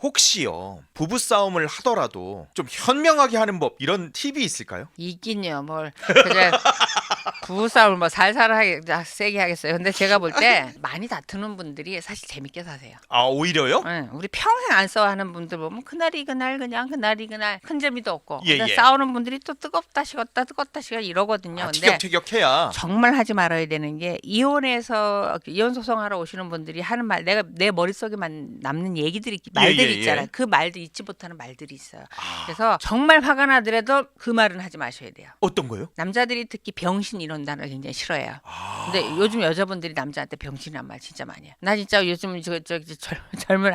혹시요 부부싸움을 하더라도 좀 현명하게 하는 법 이런 팁이 있을까요? 있긴요. 뭘 그래 부부싸움을 뭐 살살하게 세게 하겠어요. 근데 제가 볼 때 많이 다투는 분들이 사실 재밌게 사세요. 아 오히려요? 응, 우리 평생 안 싸워하는 분들 보면 그날이 그날 그냥 그날이 그날 큰 재미도 없고 예, 근데 예. 싸우는 분들이 또 뜨겁다 식었다 뜨겁다 식었다 이러거든요. 아, 근데 티격태격해야. 정말 하지 말아야 되는 게 이혼해서 이혼 소송하러 오시는 분들이 하는 말 내가 내 머릿속에만 남는 얘기들이 말들이 예, 예. 있잖아요. 그 말도 잊지 못하는 말들이 있어요. 아, 그래서 정말 화가 나더라도 그 말은 하지 마셔야 돼요. 어떤 거요? 남자들이 특히 병신 이런 단어를 굉장히 싫어해요. 아, 근데 요즘 여자분들이 남자한테 병신이란 말 진짜 많이 해요. 나 진짜 요즘 젊은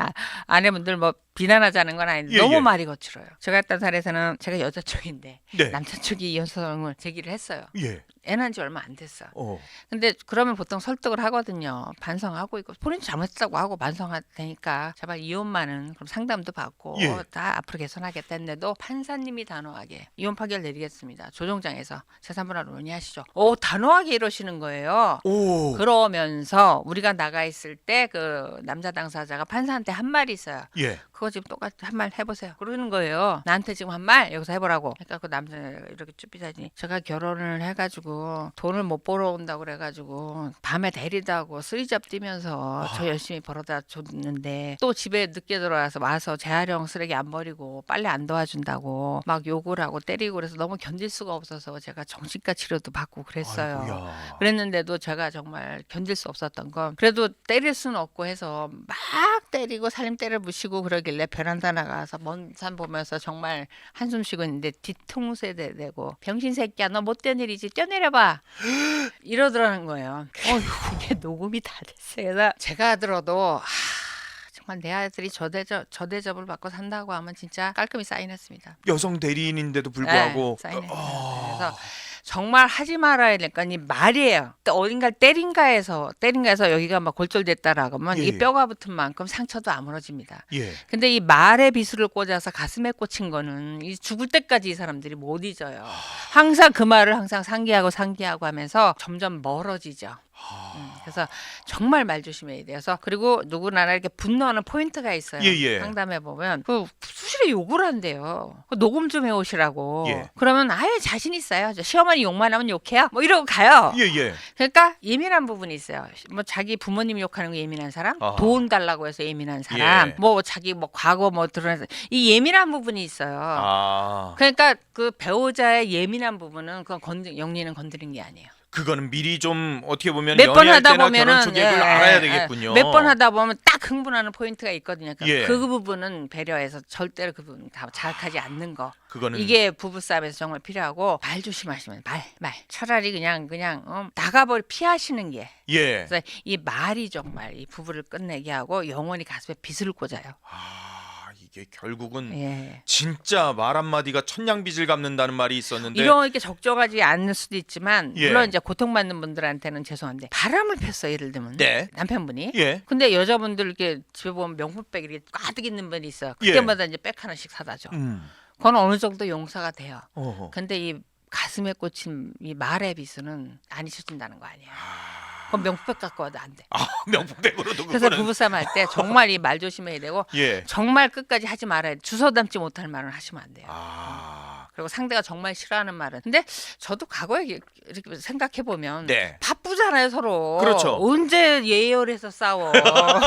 아내분들 뭐 비난하자는 건 아닌데 예, 너무 예. 말이 거칠어요. 제가 했던 사례에서는 제가 여자 쪽인데 네. 남자 쪽이 이혼 소송을 제기를 했어요. 예. 애 난 지 얼마 안 됐어. 어. 근데 그러면 보통 설득을 하거든요. 반성하고 있고 본인 잘못했다고 하고 반성할 테니까 제발 이혼만은 그럼 상담도 받고 예. 다 앞으로 개선하겠다 했는데도 판사님이 단호하게 이혼 판결 내리겠습니다. 조정장에서 재산분할 논의하시죠. 오 단호하게 이러시는 거예요. 오. 그러면서 우리가 나가 있을 때 그 남자 당사자가 판사한테 한 말이 있어요. 예. 그거 지금 똑같이 한 말 해보세요. 그러는 거예요. 나한테 지금 한 말 여기서 해보라고. 그러니까 그 남자가 이렇게 쭈삐다니 제가 결혼을 해가지고 돈을 못 벌어온다고 그래가지고 밤에 데리다고 쓰리잡 뛰면서 저 열심히 벌어다 줬는데 또 집에 늦게 와서 재활용 쓰레기 안 버리고 빨래 안 도와준다고 막 욕을 하고 때리고 그래서 너무 견딜 수가 없어서 제가 정신과 치료도 받고 그랬어요. 아이고야. 그랬는데도 제가 정말 견딜 수 없었던 건 그래도 때릴 수는 없고 해서 막 때리고 살림대를 부시고 그러길래 베란다 나가서 먼 산 보면서 정말 한숨 쉬고 있는데 뒤통수에 대고 병신 새끼야 너 못된 일이지 뛰어내려봐 이러더라는 거예요. 이게 녹음이 다 됐어요. 그래서 제가 들어도 정말 내 아들이 저 대접을 받고 산다고 하면 진짜 깔끔히 사인했습니다. 여성 대리인인데도 불구하고. 네, 사인했어요. 그래서 정말 하지 말아야 될 건 이 말이에요. 또 어딘가 때린가에서 여기가 막 골절됐다라고 하면 예, 이 예. 뼈가 붙은 만큼 상처도 아물어집니다. 예. 근데 이 말에 비수를 꽂아서 가슴에 꽂힌 거는 이 죽을 때까지 이 사람들이 못 잊어요. 항상 그 말을 항상 상기하고 하면서 점점 멀어지죠. 그래서 정말 말 조심해야 돼요. 그래서 그리고 누구나 이렇게 분노하는 포인트가 있어요. 예, 예. 상담해 보면 그 수시로 욕을 한대요. 그 녹음 좀 해오시라고. 예. 그러면 아예 자신 있어요. 저 시어머니 욕만 하면 욕해요. 뭐 이러고 가요. 예, 예. 그러니까 예민한 부분이 있어요. 뭐 자기 부모님 욕하는 거 예민한 사람, 아하. 돈 달라고 해서 예민한 사람, 예. 뭐 자기 뭐 과거 뭐 드러내서 이 예민한 부분이 있어요. 아. 그러니까 그 배우자의 예민한 부분은 그건 영리는 건드린 게 아니에요. 그거는 미리 좀 어떻게 보면 몇 번 연애할 하다 때나 보면은 결혼 초기를 알아야 되겠군요. 몇 번 하다 보면 딱 흥분하는 포인트가 있거든요. 그러니까 예. 그 부분은 배려해서 절대로 그 부분 다 자극하지 않는 거. 그거는 이게 부부싸움에서 정말 필요하고 말 조심하시면 말 차라리 그냥 나가버리 피하시는 게. 예. 그래서 이 말이 정말 이 부부를 끝내게 하고 영원히 가슴에 빗을 꽂아요. 아, 이게 결국은 예. 진짜 말 한마디가 천냥빚을 갚는다는 말이 있었는데 이렇게 적절하지 않을 수도 있지만 예. 물론 이제 고통받는 분들한테는 죄송한데 바람을 폈어 예를 들면 네. 남편분이 예. 근데 여자분들 이렇게 집에 보면 명품백 이렇게 가득 있는 분이 있어요. 예. 그때마다 이제 백 하나씩 사다 줘. 그건 어느 정도 용서가 돼요. 어허. 근데 이 가슴에 꽂힌 이 말의 비수는 안 잊혀진다는 거 아니에요. 그럼 명품백 갖고 와도 안 돼. 아, 명품백으로도 그래서 그거는 부부싸움 할 때 정말 이 말 조심해야 되고 예. 정말 끝까지 하지 말아야 돼. 주워 담지 못할 말은 하시면 안 돼요. 아. 그리고 상대가 정말 싫어하는 말은. 근데 저도 과거에 이렇게 생각해 보면 네. 바쁘잖아요 서로. 그렇죠. 언제 예열해서 싸워.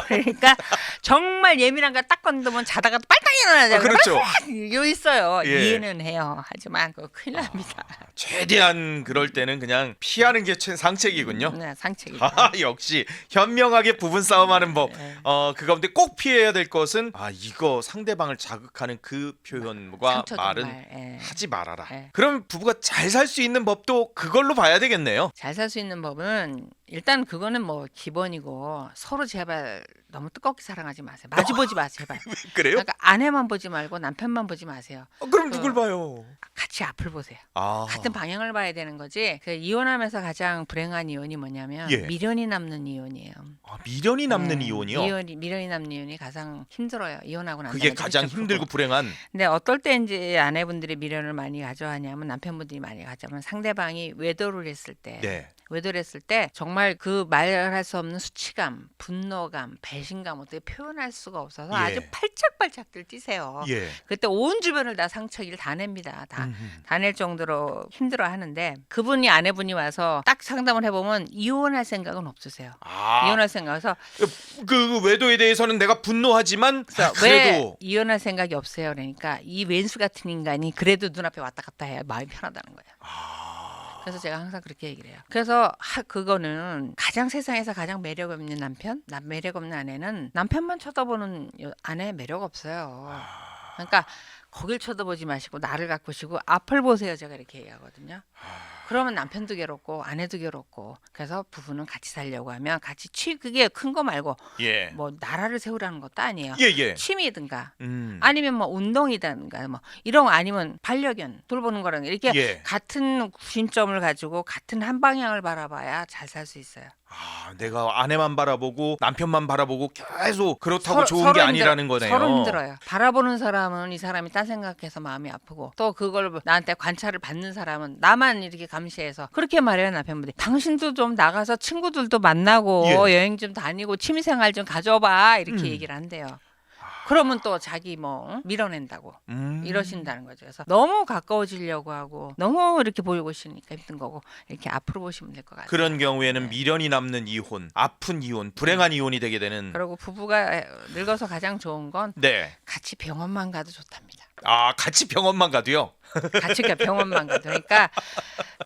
그러니까 정말 예민한 거 딱 건드면 자다가 빨딱 일어나야 돼요. 그렇죠. 이거 있어요. 예. 이해는 해요. 하지만 그거 큰일 납니다. 최대한 그럴 때는 그냥 피하는 게 최상책이군요. 네, 상책이죠. 아, 역시 현명하게 부분 싸움하는 법. 네. 그 가운데 꼭 피해야 될 것은 이거 상대방을 자극하는 그 표현과 상처 말은 정말, 예. 하지 말아라. 예. 그럼 부부가 잘 살 수 있는 법도 그걸로 봐야 되겠네요. 잘 살 수 있는 법은 일단 그거는 뭐 기본이고 서로 제발 너무 뜨겁게 사랑하지 마세요. 마주보지 마세요. 제발. 그래요? 그러니까 아내만 보지 말고 남편만 보지 마세요. 그럼 그- 누굴 봐요? 같이 앞을 보세요. 아. 같은 방향을 봐야 되는 거지. 그 이혼하면서 가장 불행한 이혼이 뭐냐면 예. 미련이 남는 이혼이에요. 미련이 남는 네, 이혼이요? 미련이 남는 이혼이 가장 힘들어요. 이혼하고 난 그게 다음에 가장 그렇죠, 힘들고 그거. 불행한. 근데 어떨 때 이제 아내분들이 미련을 많이 가져하냐면 남편분들이 많이 가져하면 상대방이 외도를 했을 때 네. 외도를 했을 때 정말 그 말할 수 없는 수치감, 분노감, 배신감 어떻게 표현할 수가 없어서 예. 아주 팔짝팔짝들 뛰세요. 예. 그때 온 주변을 다 상처기를 다 냅니다. 다 음흠. 낼 정도로 힘들어 하는데 그분이 아내분이 와서 딱 상담을 해보면 이혼할 생각은 없으세요. 아, 이혼할 생각에서 그 외도에 대해서는 내가 분노하지만 왜 그래도 이혼할 생각이 없어요? 그러니까 이 왼수 같은 인간이 그래도 눈앞에 왔다 갔다 해야 마음이 편하다는 거예요. 그래서 제가 항상 그렇게 얘기를 해요. 그래서 그거는 가장 세상에서 가장 매력 없는 남편, 매력 없는 아내는 남편만 쳐다보는 아내 매력 없어요. 그러니까 거길 쳐다보지 마시고 나를 가꾸시고 앞을 보세요. 제가 이렇게 얘기하거든요. 그러면 남편도 괴롭고 아내도 괴롭고 그래서 부부는 같이 살려고 하면 같이 그게 큰 거 말고 예. 뭐 나라를 세우라는 것도 아니에요. 예, 예. 취미든가 음. 아니면 뭐 운동이든가 뭐 이런 거 아니면 반려견 돌보는 거랑 이렇게 예. 같은 구심점을 가지고 같은 한 방향을 바라봐야 잘 살 수 있어요. 아, 내가 아내만 바라보고 남편만 바라보고 계속 그렇다고 서로- 좋은 서로 게 힘들어- 아니라는 거네요. 서로 힘들어요. 바라보는 사람은 이 사람이 딴 생각해서 마음이 아프고 또 그걸 나한테 관찰을 받는 사람은 나만 이렇게 감시해서 그렇게 말해요 남편분이. 당신도 좀 나가서 친구들도 만나고 예. 여행 좀 다니고 취미생활 좀 가져봐 이렇게 얘기를 한대요. 그러면 또 자기 뭐 밀어낸다고 이러신다는 거죠. 그래서 너무 가까워지려고 하고 너무 이렇게 보이고 있으니까 힘든 거고 이렇게 앞으로 보시면 될 것 같아요. 그런 경우에는 네. 미련이 남는 이혼, 아픈 이혼, 불행한 이혼이 되게 되는. 그리고 부부가 늙어서 가장 좋은 건 네. 같이 병원만 가도 좋답니다. 아, 같이 병원만 가도요? 같이 병원만 가도. 그러니까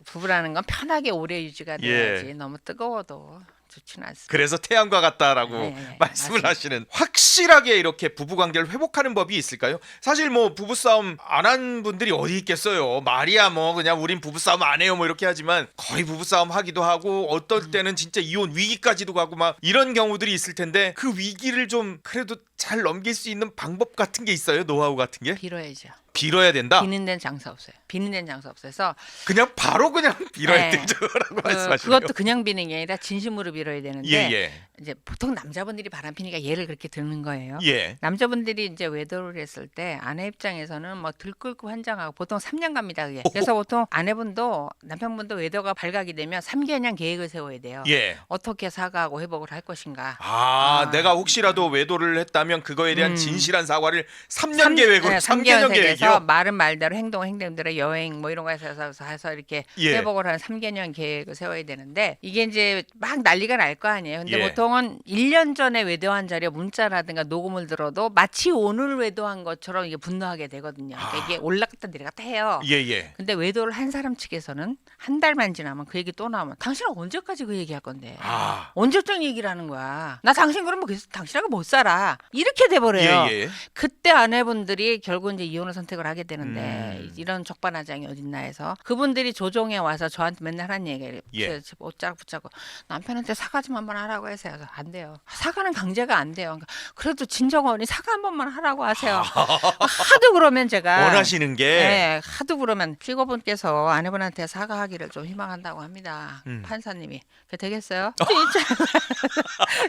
부부라는 건 편하게 오래 유지가 돼야지 예. 너무 뜨거워도 좋지는 않습니다. 그래서 태양과 같다라고 네, 말씀을 맞습니다. 하시는. 확실하게 이렇게 부부 관계를 회복하는 법이 있을까요? 사실 뭐 부부 싸움 안 한 분들이 어디 있겠어요. 말이야 뭐 그냥 우린 부부 싸움 안 해요 뭐 이렇게 하지만 거의 부부 싸움 하기도 하고 어떨 때는 진짜 이혼 위기까지도 가고 막 이런 경우들이 있을 텐데 그 위기를 좀 그래도 잘 넘길 수 있는 방법 같은 게 있어요? 노하우 같은 게? 빌어야죠. 빌어야 된다. 비는 데는 장사 없어요. 비는 데는 장사 없어서 그냥 바로 그냥 빌어야 네. 되죠라고 말씀하시네요. 그것도 그냥 비는 게 아니라 진심으로 빌어야 되는데 예예. 이제 보통 남자분들이 바람피니까 예를 그렇게 드는 거예요. 예. 남자분들이 이제 외도를 했을 때 아내 입장에서는 뭐 들끓고 환장하고 보통 3년 갑니다. 그게. 그래서 보통 아내분도 남편분도 외도가 발각이 되면 3개년 계획을 세워야 돼요. 예. 어떻게 사과하고 회복을 할 것인가. 아, 내가 혹시라도 외도를 했다면 그거에 대한 진실한 사과를 3년 계획으로 3개년 3개년 계획이요. 말은 말대로 행동은 행동대로 여행 뭐 이런 거 해서 이렇게 예. 회복을 하는 3개년 계획을 세워야 되는데 이게 이제 막 난리가 날 거 아니에요. 근데 예. 보통은 1년 전에 외도한 자리에 문자라든가 녹음을 들어도 마치 오늘 외도한 것처럼 이게 분노하게 되거든요. 그러니까 이게 올라갔다 내려갔다 해요. 예예. 근데 외도를 한 사람 측에서는 한 달만 지나면 그 얘기 또 나오면 당신은 언제까지 그 얘기할 건데 아. 언제적 얘기를 하는 거야. 나 당신 그러면 계속 당신하고 못 살아. 이렇게 돼버려요. 예예. 그때 아내분들이 결국 이제 이혼을 선택을 하게 되는데 이런 적반하장이 어딨나 해서 그분들이 조정에 와서 저한테 맨날 하는 얘기를 예. 옷자락 붙잡고 남편한테 사과 좀 한번 하라고 하세요. 안 돼요. 사과는 강제가 안 돼요. 그러니까 그래도 진정어머니 사과 한 번만 하라고 하세요. 하도 그러면 제가 원하시는 게 네, 하도 그러면 피고분께서 아내분한테 사과하기를 좀 희망한다고 합니다. 판사님이. 그게 되겠어요? 진짜.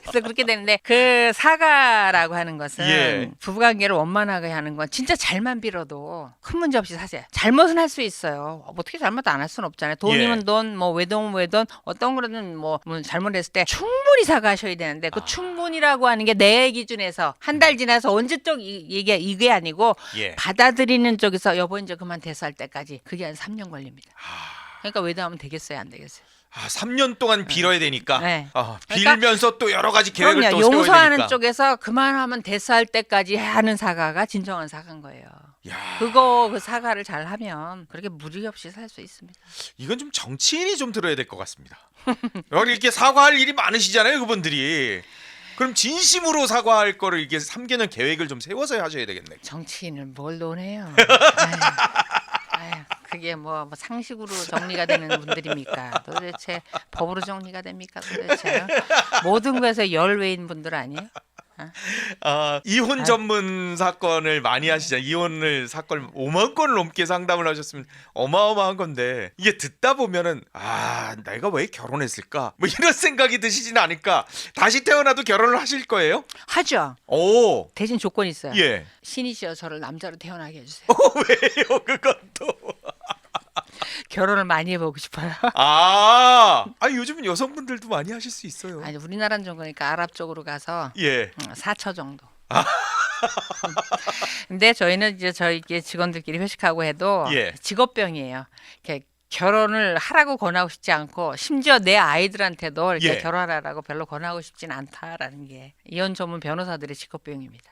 그래서 그렇게 되는데 그 사과라고 하는 것은 예. 부부관계를 원만하게 하는 건 진짜 잘만 빌어도 큰 문제 없이 사세요. 잘못은 할 수 있어요. 어떻게 잘못 안 할 수는 없잖아요. 돈이면 예. 돈, 뭐 외도면 외돈, 어떤 거는 뭐 잘못했을 때 충분히 사과하셔야 되는데 그 충분이라고 하는 게 내 기준에서 한 달 지나서 언제적 이게 아니고 예. 받아들이는 쪽에서 여보 이제 그만 대사할 때까지 그게 한 3년 걸립니다. 그러니까 외도하면 되겠어요, 안 되겠어요? 아, 3년 동안 빌어야 되니까. 네. 아, 그러니까 빌면서 또 여러 가지 계획을 그럼요. 또 세워야 용서하는 되니까. 쪽에서 그만하면 대사할 때까지 하는 사과가 진정한 사과인 거예요. 야, 그 사과를 잘 하면 그렇게 무리 없이 살 수 있습니다. 이건 좀 정치인이 좀 들어야 될 것 같습니다. 여기 이렇게 사과할 일이 많으시잖아요, 그분들이. 그럼 진심으로 사과할 거를 이게 3개년 계획을 좀 세워서 하셔야 되겠네. 정치인을 뭘 논해요? 아유, 그게 뭐 상식으로 정리가 되는 분들입니까? 도대체 법으로 정리가 됩니까? 도대체 모든 것에 열외인 분들 아니에요? 아, 이혼 전문 사건을 많이 하시잖아요. 이혼을 사건 5만 건을 넘게 상담을 하셨으면 어마어마한 건데 이게 듣다 보면은 아, 내가 왜 결혼했을까? 뭐 이런 생각이 드시진 않을까? 다시 태어나도 결혼을 하실 거예요? 하죠. 오, 대신 조건이 있어요. 예. 신이시여 저를 남자로 태어나게 해주세요. 왜요? 그것도. 결혼을 많이 해보고 싶어요. 요즘은 여성분들도 많이 하실 수 있어요. 아니 우리나라는 좀 그러니까 아랍 쪽으로 가서 예. 4처 정도. 근데 저희는 이제 저희 직원들끼리 회식하고 해도 예. 직업병이에요. 이렇게 결혼을 하라고 권하고 싶지 않고 심지어 내 아이들한테도 이렇게 예. 결혼하라고 별로 권하고 싶진 않다라는 게 이혼 전문 변호사들의 직업병입니다.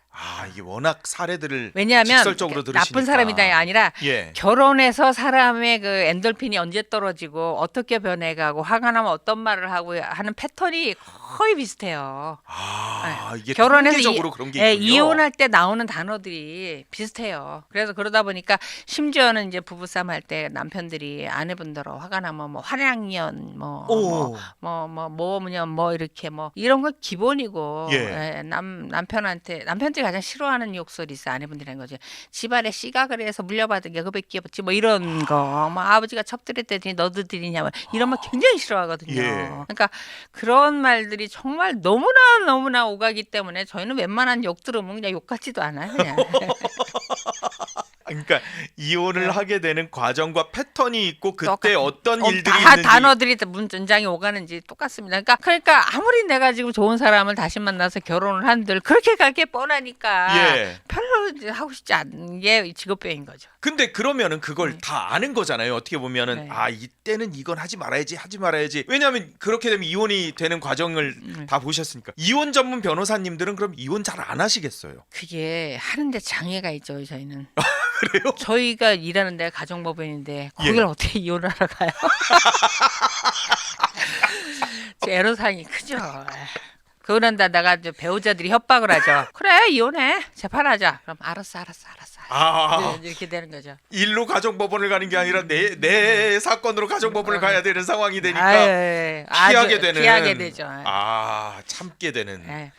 이게 워낙 사례들을 왜냐하면 직설적으로 들으시니까. 나쁜 사람이다이 아니라 예. 결혼해서 사람의 그 엔돌핀이 언제 떨어지고 어떻게 변해가고 화가 나면 어떤 말을 하고 하는 패턴이 거의 비슷해요. 이게 결혼해서 통계적으로 그런 게 있군요. 이혼할 때 나오는 단어들이 비슷해요. 그래서 그러다 보니까 심지어는 이제 부부싸움 할 때 남편들이 아내분들로 화가 나면 뭐 화량년 뭐뭐뭐 이렇게 뭐 이런 건 기본이고 예. 남편들이 가장 싫어하는 욕설이 있어 아내분들이라는 거죠. 집안에 씨가 그래서 물려받은 게 그밖에 없지 뭐 이런 거. 뭐 아버지가 첩들였더니 너도 들이냐 뭐 이런 말 굉장히 싫어하거든요. 예. 그러니까 그런 말들이 정말 너무나 오가기 때문에 저희는 웬만한 욕 들으면 그냥 욕 같지도 않아요. 그냥. 그러니까 이혼을 하게 되는 과정과 패턴이 있고 그때 똑같- 어떤 일들이 다 있는지 단어들이 문장이 오가는지 똑같습니다. 그러니까 아무리 내가 지금 좋은 사람을 다시 만나서 결혼을 한들 그렇게 갈 게 뻔하니까 예. 별로 이제 하고 싶지 않은 게 직업병인 거죠. 근데 그러면은 그걸 다 아는 거잖아요. 어떻게 보면은 네. 이때는 이건 하지 말아야지. 왜냐하면 그렇게 되면 이혼이 되는 과정을 다 보셨으니까. 이혼 전문 변호사님들은 그럼 이혼 잘 안 하시겠어요? 그게 하는데 장애가 있죠. 저희는. 그래요? 저희가 일하는 데가 가정법원인데 거길 어떻게 이혼을 하러 가요? 제 애로사항이 크죠. 그런다 나가 이제 배우자들이 협박을 하죠. 그래 이혼해 재판하자. 그럼 알았어. 이렇게 되는 거죠. 일로 가정법원을 가는 게 아니라 내 사건으로 가정법원을 가야 되는 상황이 되니까 아주 되는. 피하게 되죠. 참게 되는. 예.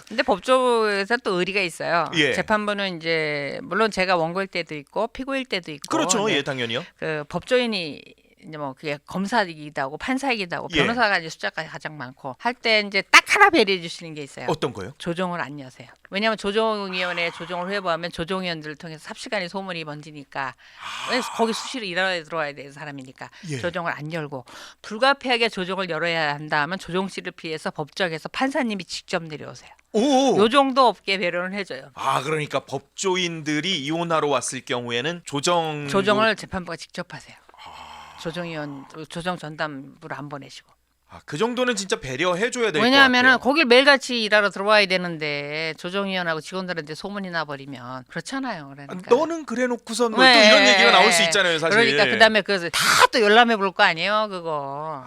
근데 법조에서 또 의리가 있어요. 예. 재판부는 이제 물론 제가 원고일 때도 있고 피고일 때도 있고. 그렇죠. 네. 예, 당연히요. 그 법조인이 이제 뭐 그게 검사이기도 하고 판사이기도 하고 예. 변호사가 이제 숫자가 가장 많고 할 때 이제 딱 하나 배려해 주시는 게 있어요. 어떤 거요? 조정을 안 여세요. 왜냐하면 조정위원회 조정을 회부하면 조정위원들을 통해서 삽시간에 소문이 번지니까 왜냐면 거기 수시로 일하러 들어와야 되는 사람이니까 예. 조정을 안 열고 불가피하게 조정을 열어야 한다 하면 조정실을 피해서 법정에서 판사님이 직접 내려오세요. 요 정도 업계 배려는 해줘요. 그러니까 법조인들이 이혼하러 왔을 경우에는 조정을 재판부가 직접 하세요. 조정 전담부를 안 보내시고. 그 정도는 진짜 배려해줘야 될 것 같아요. 왜냐하면은 거길 매일같이 일하러 들어와야 되는데 조정위원하고 직원들한테 소문이 나버리면 그렇잖아요. 그러니까. 너는 그래놓고선 뭐 또 이런 얘기가 나올 수 있잖아요, 사실. 그러니까 그다음에 다 또 열람해 볼 거 아니에요, 그거.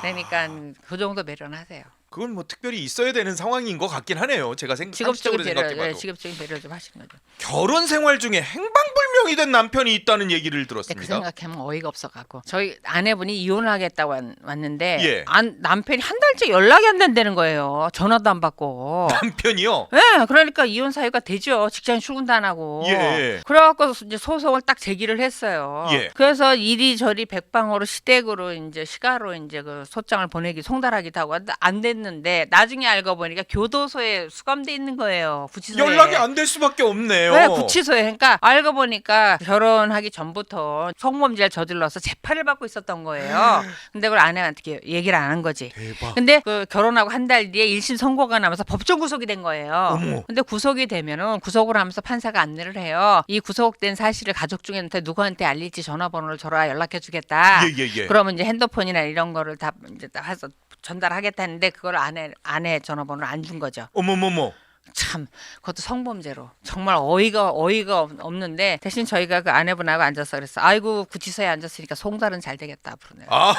그러니까 그 정도 배려는 하세요. 그건 뭐 특별히 있어야 되는 상황인 것 같긴 하네요. 제가 상식적으로 생각해봐도. 직업적인 배려 좀 하시는 거죠. 결혼 생활 중에 행방불명이 된 남편이 있다는 얘기를 근데 그 들었습니다. 생각하면 어이가 없어갖고 저희 아내분이 이혼을 하겠다고 왔는데 예. 남편이 한 달째 연락이 안 된다는 거예요. 전화도 안 받고. 남편이요? 네, 그러니까 이혼 사유가 되죠. 직장 출근도 안 하고. 예. 그래갖고 이제 소송을 딱 제기를 했어요. 예. 그래서 이리저리 백방으로 시댁으로 이제 시가로 이제 그 소장을 보내기 송달하기도 하고 안 됐는데 나중에 알고 보니까 교도소에 수감돼 있는 거예요. 구치소에. 연락이 안 될 수밖에 없네요. 네, 구치소에. 그러니까 알고 보니까 결혼하기 전부터 성범죄를 저질러서 재판을 받고 있었던 거예요. 근데 그걸 아내한테 얘기를 안 한 거지. 대박. 근데 그 결혼하고 한 달 뒤에 1심 선고가 나면서 법정 구속이 된 거예요. 어머. 근데 구속이 되면은 구속을 하면서 판사가 안내를 해요. 이 구속된 사실을 가족 중에 누구한테 알릴지 전화번호를 줘라 연락해 주겠다. 예. 그러면 이제 핸드폰이나 이런 거를 다 이제 다 해서 전달하겠다는데 그걸 아내 전화번호를 안 준 거죠. 어머머머. 참 그것도 성범죄로 정말 어이가 없는데 대신 저희가 그 아내분하고 앉아서 그랬어. 아이고 구치소에 앉았으니까 송달은 잘 되겠다 앞으로 내가.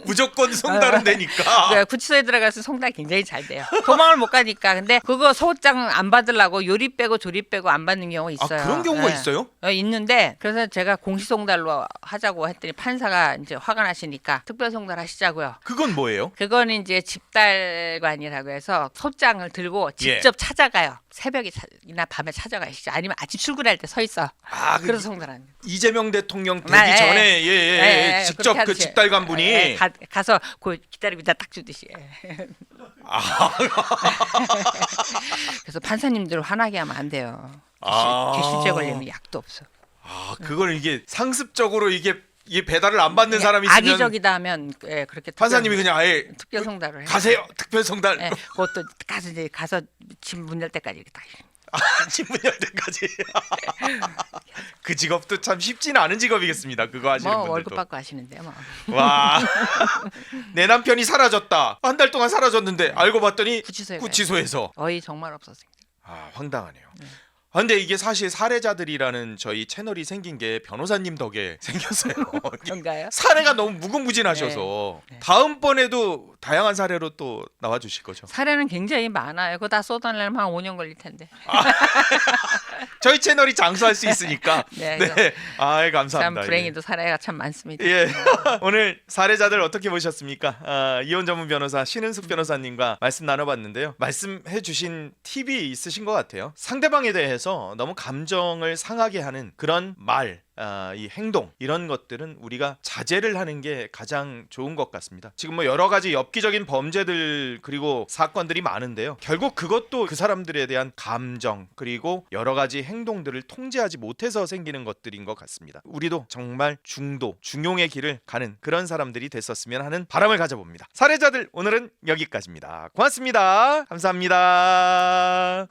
무조건 송달은 되니까. 네, 구치소에 들어가서 송달 굉장히 잘 돼요. 도망을 못 가니까. 근데 그거 소장 안 받으려고 요리 빼고 조리 빼고 안 받는 경우 있어요. 그런 경우가 네. 있어요? 있는데 그래서 제가 공시송달로 하자고 했더니 판사가 이제 화가 나시니까 특별송달 하시자고요. 그건 뭐예요? 그건 이제 집달관이라고 해서 소장을 들고 예. 직접 찾아가요. 새벽이나 밤에 찾아가시죠. 아니면 아침 출근할 때 서 있어. 그래서 송달하는 거예요. 이재명 대통령 되기 예. 전에 예, 직접 그렇게 그 하듯이. 집달관 분이 예, 가서 그 기다리고 있다 딱 주듯이. 예. 그래서 판사님들 화나게 하면 안 돼요. 뇌실제 걸리면 약도 없어. 그걸 이게 상습적으로 이게 이 배달을 안 받는 사람이 있으면 악의적이다 하면 예, 그렇게 판사님이 그냥 아예 특별 송달을 해요. 가세요 특별 송달. 예, 그것도 가서 집 문 열 때까지 이렇게 딱. 신문 열 때까지. 그 직업도 참 쉽지는 않은 직업이겠습니다. 그거 하시는 뭐 분들도. 월급 받고 하시는데 뭐. 와. 내 남편이 사라졌다. 한 달 동안 사라졌는데 알고 봤더니 구치소에 구치소에서. 거의 정말 없었습니다. 아, 황당하네요. 근데 이게 사실 사례자들이라는 저희 채널이 생긴 게 변호사님 덕에 생겼어요. 그런가요? 사례가 너무 무궁무진하셔서 네. 다음번에도 다양한 사례로 또 나와주실 거죠. 사례는 굉장히 많아요. 그거 다 쏟아내려면 한 5년 걸릴 텐데. 저희 채널이 장수할 수 있으니까. 네, 네. 아, 참 감사합니다. 불행히도 사례가 참 많습니다. 예. 오늘 사례자들 어떻게 보셨습니까? 이혼 전문 변호사 신은숙 변호사님과 말씀 나눠봤는데요. 말씀해주신 팁이 있으신 것 같아요. 상대방에 대해서 너무 감정을 상하게 하는 그런 말, 이 행동 이런 것들은 우리가 자제를 하는 게 가장 좋은 것 같습니다. 지금 뭐 여러 가지 엽기적인 범죄들 그리고 사건들이 많은데요. 결국 그것도 그 사람들에 대한 감정 그리고 여러 가지 행동들을 통제하지 못해서 생기는 것들인 것 같습니다. 우리도 정말 중도, 중용의 길을 가는 그런 사람들이 됐었으면 하는 바람을 가져봅니다. 사례자들 오늘은 여기까지입니다. 고맙습니다. 감사합니다.